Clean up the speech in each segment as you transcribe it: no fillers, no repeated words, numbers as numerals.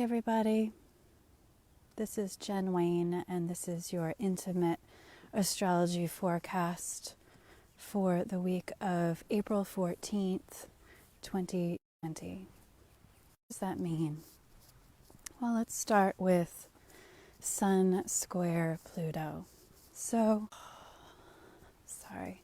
everybody. This is Jen Waine, and this is your intimate astrology forecast for the week of April 14th, 2020. What does that mean? Well, let's start with Sun Square Pluto. So, sorry,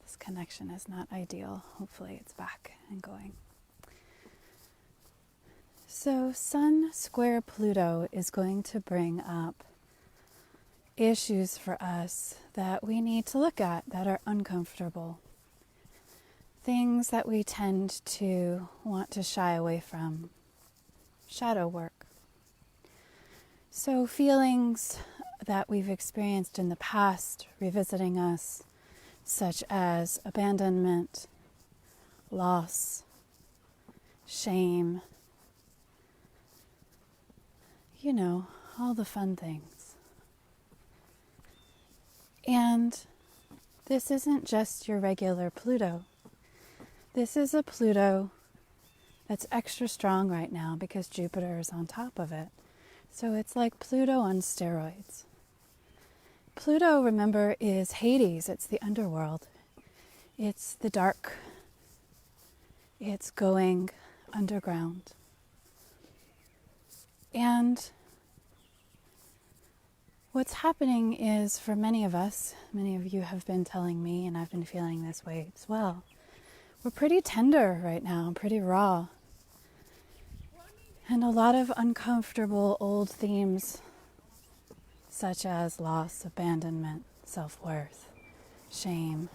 this connection is not ideal. Hopefully it's back and going. So Sun Square Pluto is going to bring up issues for us that we need to look at that are uncomfortable. Things that we tend to want to shy away from. Shadow work. So feelings that we've experienced in the past revisiting us, such as abandonment, loss, shame, you know, all the fun things. And this isn't just your regular Pluto. This is a Pluto that's extra strong right now because Jupiter is on top of it. So it's like Pluto on steroids. Pluto, remember, is Hades. It's the underworld. It's the dark. It's going underground. And what's happening is, for many of us, many of you have been telling me, and I've been feeling this way as well, we're pretty tender right now, pretty raw. And a lot of uncomfortable old themes, such as loss, abandonment, self-worth, shame,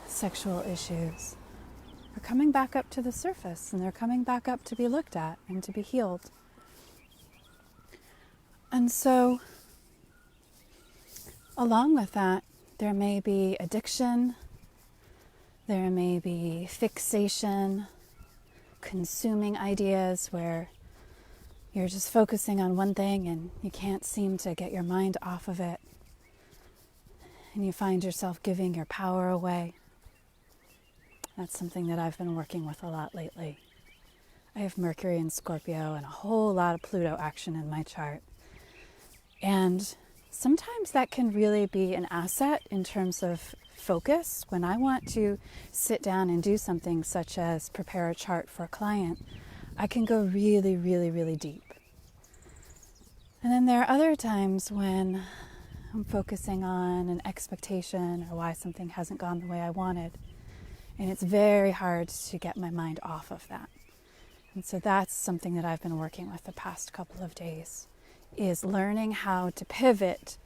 sexual issues, are coming back up to the surface, and they're coming back up to be looked at and to be healed. And so, along with that, there may be addiction, there may be fixation, consuming ideas where you're just focusing on one thing and you can't seem to get your mind off of it, and you find yourself giving your power away. That's something that I've been working with a lot lately. I have Mercury in Scorpio and a whole lot of Pluto action in my chart. And sometimes that can really be an asset in terms of focus. When I want to sit down and do something such as prepare a chart for a client, I can go really, really, really deep. And then there are other times when I'm focusing on an expectation or why something hasn't gone the way I wanted. And it's very hard to get my mind off of that. And so that's something that I've been working with the past couple of days, is learning how to pivot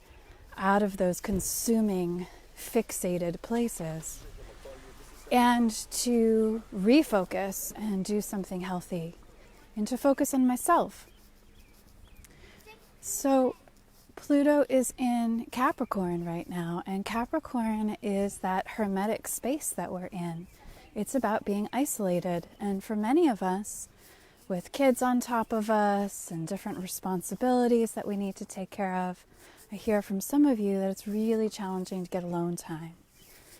out of those consuming, fixated places and to refocus and do something healthy and to focus on myself. So Pluto is in Capricorn right now, and Capricorn is that hermetic space that we're in. It's about being isolated, and for many of us, with kids on top of us and different responsibilities that we need to take care of, I hear from some of you that it's really challenging to get alone time.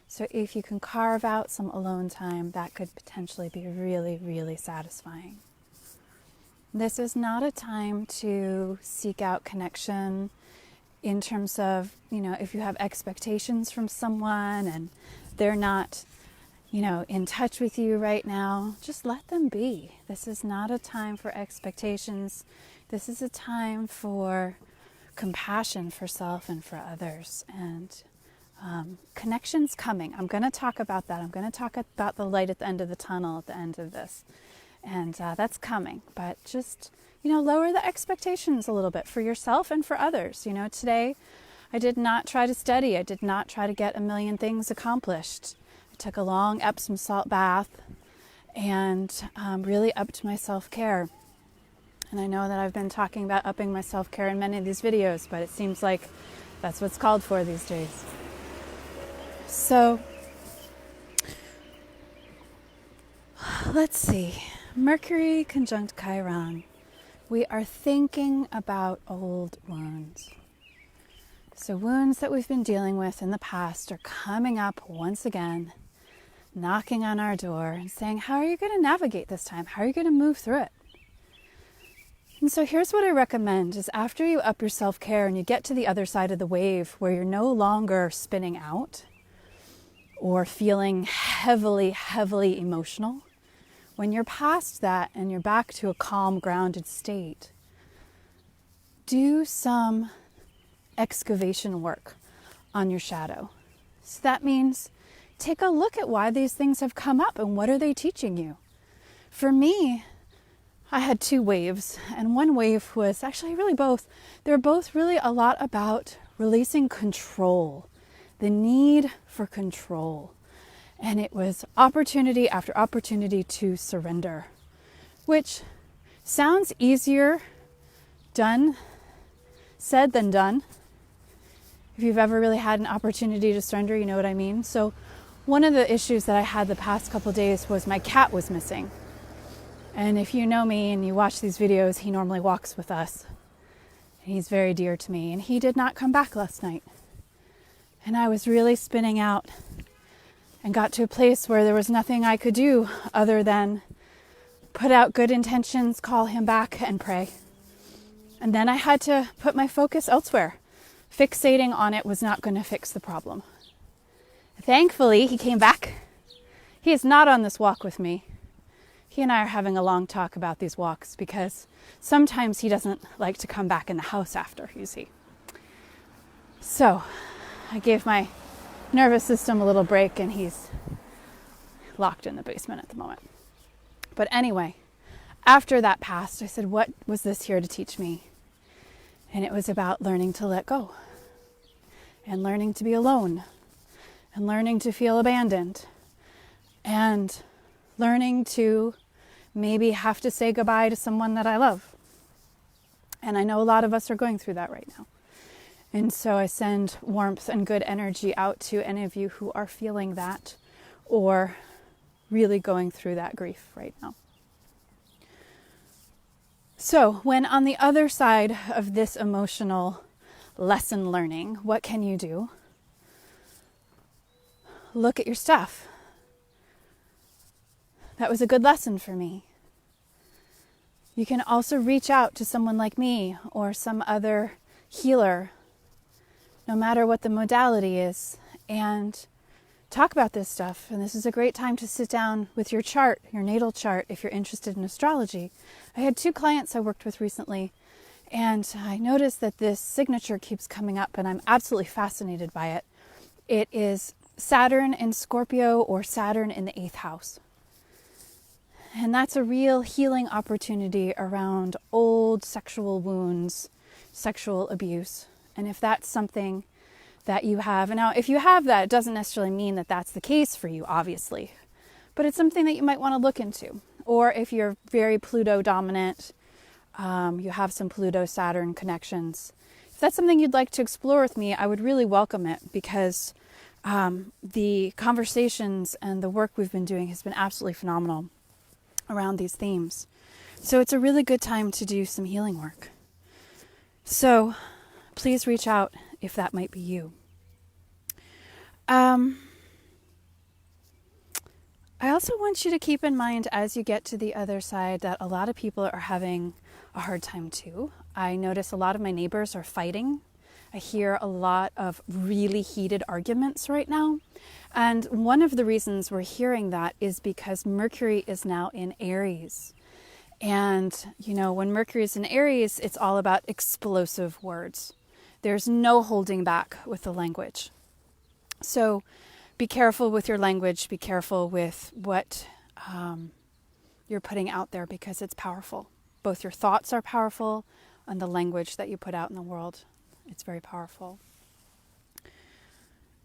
So if you can carve out some alone time, that could potentially be really, really satisfying. This is not a time to seek out connection in terms of, if you have expectations from someone and they're not, in touch with you right now, just let them be. This is not a time for expectations. This is a time for compassion for self and for others. And connection's coming. I'm going to talk about that. I'm going to talk about the light at the end of the tunnel at the end of this. And that's coming. But just, lower the expectations a little bit for yourself and for others. Today I did not try to study. I did not try to get a million things accomplished. I took a long Epsom salt bath and really upped my self-care. And I know that I've been talking about upping my self-care in many of these videos, but it seems like that's what's called for these days. So, let's see. Mercury conjunct Chiron. We are thinking about old wounds. So wounds that we've been dealing with in the past are coming up once again. knocking on our door and saying, how are you going to navigate this time? How are you going to move through it? And so here's what I recommend is after you up your self-care and you get to the other side of the wave where you're no longer spinning out or feeling heavily, heavily emotional, when you're past that and you're back to a calm, grounded state, do some excavation work on your shadow. So that means take a look at why these things have come up and what are they teaching you. For me, I had two waves, and one wave was actually really both. They're both really a lot about releasing control, the need for control. And it was opportunity after opportunity to surrender, which sounds easier said than done. If you've ever really had an opportunity to surrender, you know what I mean. So one of the issues that I had the past couple of days was my cat was missing. And if you know me and you watch these videos, he normally walks with us. And he's very dear to me. And he did not come back last night. And I was really spinning out and got to a place where there was nothing I could do other than put out good intentions, call him back, and pray. And then I had to put my focus elsewhere. Fixating on it was not going to fix the problem. Thankfully, he came back. He is not on this walk with me. He and I are having a long talk about these walks because sometimes he doesn't like to come back in the house after, you see. So I gave my nervous system a little break and he's locked in the basement at the moment. But anyway, after that passed, I said, what was this here to teach me? And it was about learning to let go and learning to be alone and learning to feel abandoned and learning to maybe have to say goodbye to someone that I love. And I know a lot of us are going through that right now. And so I send warmth and good energy out to any of you who are feeling that or really going through that grief right now. So when on the other side of this emotional lesson learning, what can you do? Look at your stuff. That was a good lesson for me. You can also reach out to someone like me or some other healer, no matter what the modality is, and talk about this stuff. And this is a great time to sit down with your chart, your natal chart, if you're interested in astrology. I had 2 clients I worked with recently, and I noticed that this signature keeps coming up, and I'm absolutely fascinated by it. It is Saturn in Scorpio or Saturn in the 8th house. And that's a real healing opportunity around old sexual wounds, sexual abuse. And if that's something that you have, and now if you have that, it doesn't necessarily mean that that's the case for you, obviously. But it's something that you might want to look into. Or if you're very Pluto dominant, you have some Pluto-Saturn connections. If that's something you'd like to explore with me, I would really welcome it because the conversations and the work we've been doing has been absolutely phenomenal around these themes. So it's a really good time to do some healing work. So please reach out if that might be you. I also want you to keep in mind as you get to the other side that a lot of people are having a hard time too. I notice a lot of my neighbors are fighting. I hear a lot of really heated arguments right now. And one of the reasons we're hearing that is because Mercury is now in Aries. And, you know, when Mercury is in Aries, it's all about explosive words. There's no holding back with the language. So be careful with your language. Be careful with what you're putting out there because it's powerful. Both your thoughts are powerful and the language that you put out in the world. It's very powerful.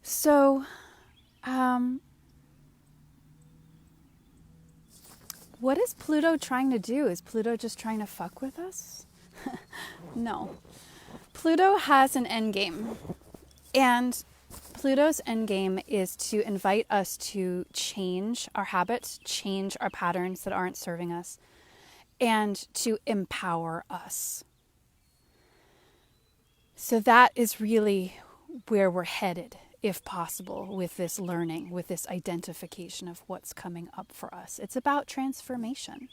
So, what is Pluto trying to do? Is Pluto just trying to fuck with us? No. Pluto has an end game. And Pluto's end game is to invite us to change our habits, change our patterns that aren't serving us, and to empower us. So that is really where we're headed, if possible, with this learning, with this identification of what's coming up for us. It's about transformation.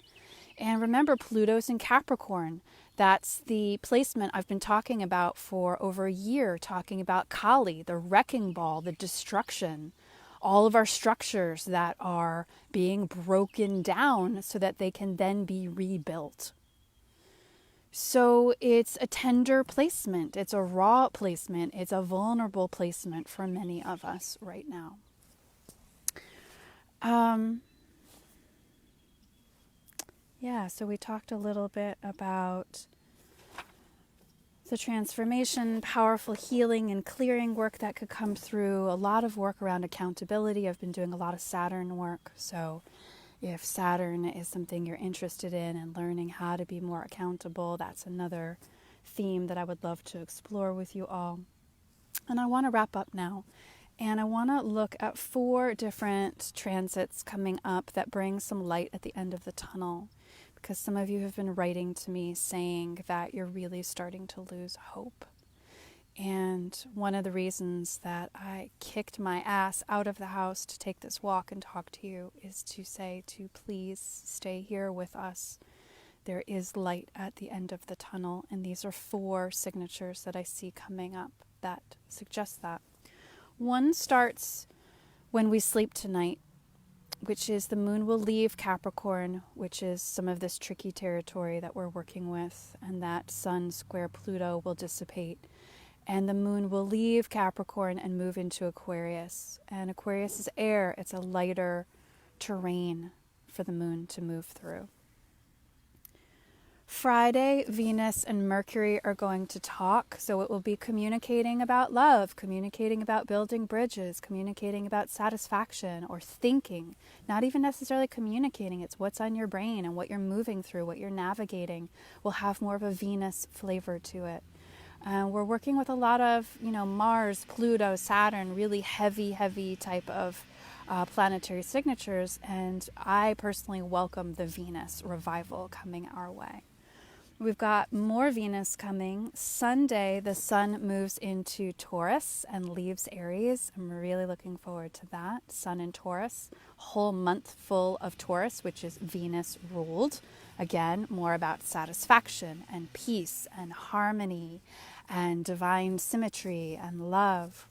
And remember, Pluto's in Capricorn. That's the placement I've been talking about for over a year, talking about Kali, the wrecking ball, the destruction, all of our structures that are being broken down so that they can then be rebuilt. So it's a tender placement. It's a raw placement. It's a vulnerable placement for many of us right now. So we talked a little bit about the transformation, powerful healing and clearing work that could come through, a lot of work around accountability. I've been doing a lot of Saturn work. So if Saturn is something you're interested in and learning how to be more accountable, that's another theme that I would love to explore with you all. And I want to wrap up now. And I want to look at 4 different transits coming up that bring some light at the end of the tunnel. Because some of you have been writing to me saying that you're really starting to lose hope. And one of the reasons that I kicked my ass out of the house to take this walk and talk to you is to say to please stay here with us. There is light at the end of the tunnel, and these are 4 signatures that I see coming up that suggest that. One starts when we sleep tonight, which is the moon will leave Capricorn, which is some of this tricky territory that we're working with, and that sun square Pluto will dissipate. And the moon will leave Capricorn and move into Aquarius. And Aquarius is air. It's a lighter terrain for the moon to move through. Friday, Venus and Mercury are going to talk, so it will be communicating about love, communicating about building bridges, communicating about satisfaction or thinking, not even necessarily communicating. It's what's on your brain and what you're moving through, what you're navigating will have more of a Venus flavor to it. We're working with a lot of, Mars, Pluto, Saturn, really heavy type of planetary signatures, and I personally welcome the Venus revival coming our way. We've got more Venus coming. Sunday, the sun moves into Taurus and leaves Aries. I'm really looking forward to that. Sun in Taurus, whole month full of Taurus, which is Venus ruled. Again, more about satisfaction and peace and harmony and divine symmetry and love.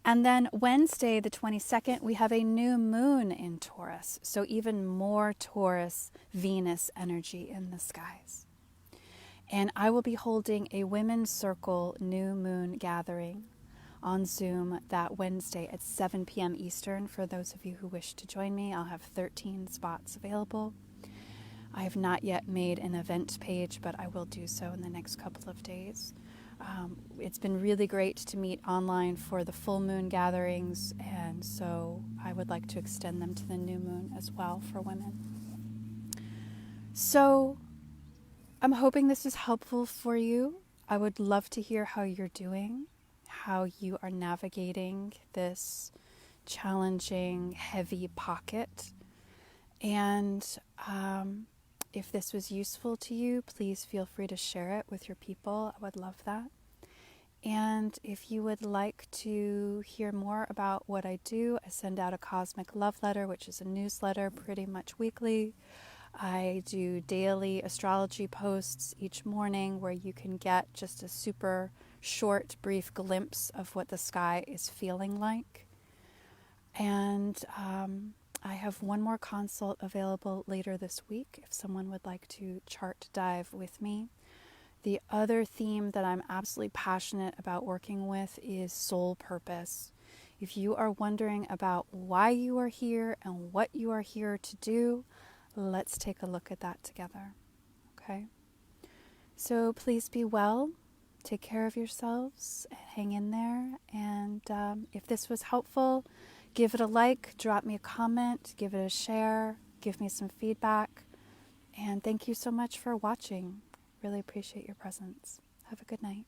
And then Wednesday, the 22nd, we have a new moon in Taurus. So even more Taurus, Venus energy in the skies. And I will be holding a Women's Circle new moon gathering on Zoom that Wednesday at 7 p.m. Eastern. For those of you who wish to join me, I'll have 13 spots available. I have not yet made an event page, but I will do so in the next couple of days. It's been really great to meet online for the full moon gatherings, and so I would like to extend them to the new moon as well for women. So I'm hoping this is helpful for you. I would love to hear how you're doing, how you are navigating this challenging, heavy pocket. And if this was useful to you, please feel free to share it with your people. I would love that. And if you would like to hear more about what I do, I send out a Cosmic Love Letter, which is a newsletter pretty much weekly. I do daily astrology posts each morning where you can get just a super short, brief glimpse of what the sky is feeling like. And I have one more consult available later this week if someone would like to chart dive with me. The other theme that I'm absolutely passionate about working with is soul purpose. If you are wondering about why you are here and what you are here to do, let's take a look at that together. Okay? So please be well. Take care of yourselves. Hang in there. And if this was helpful, give it a like, drop me a comment, give it a share, give me some feedback. And thank you so much for watching. Really appreciate your presence. Have a good night.